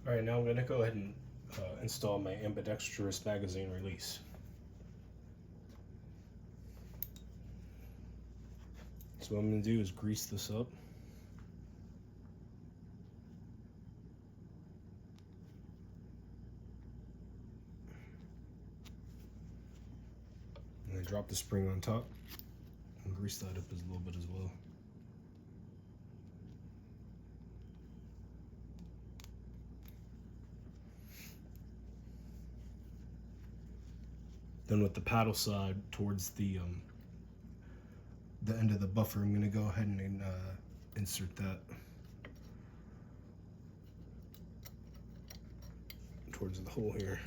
Alright, now I'm going to go ahead and install my ambidextrous magazine release. So what I'm going to do is grease this up. And then drop the spring on top and grease that up a little bit as well. Then with the paddle side towards the end of the buffer, I'm going to go ahead and insert that towards the hole here.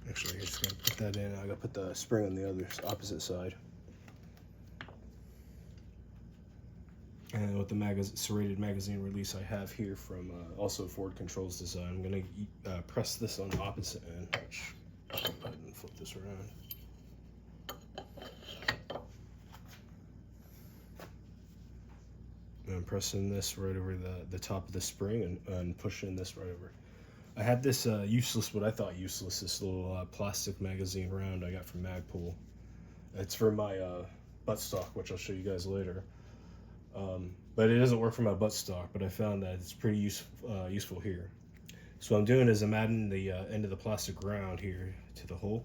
Actually, I just got to put that in. I got to put the spring on the other opposite side. And with the serrated magazine release I have here from also Ford Controls Design, I'm going to press this on the opposite end. Which, I'll go ahead and flip this around. And I'm pressing this right over the top of the spring and pushing this right over. I had this what I thought useless, this little plastic magazine round I got from Magpul. It's for my buttstock, which I'll show you guys later. But it doesn't work for my buttstock, but I found that it's pretty useful here. So what I'm doing is I'm adding the end of the plastic round here to the hole.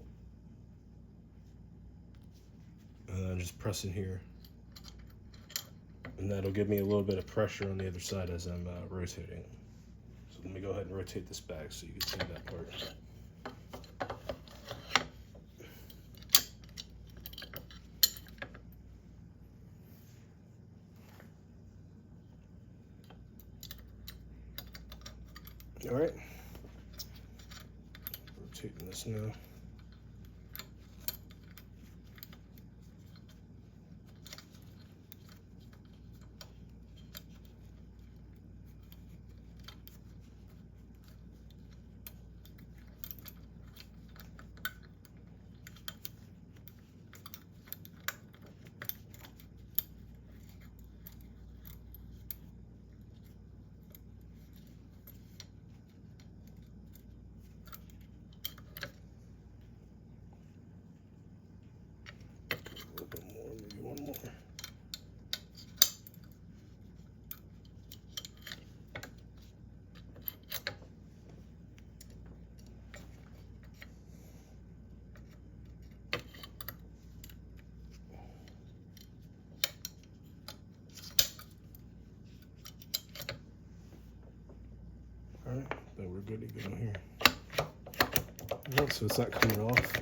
And I'm just pressing here. And that'll give me a little bit of pressure on the other side as I'm rotating. So let me go ahead and rotate this back so you can see that part. All right, rotating this now. One more. All right, then we're good to go here. All right, so it's not coming off.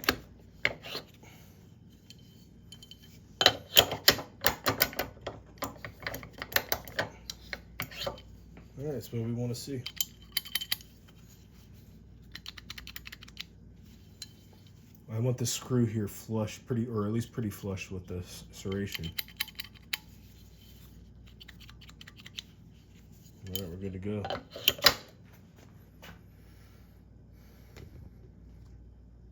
Alright, that's what we want to see. I want the screw here flush, or at least pretty flush with the serration. Alright, we're good to go.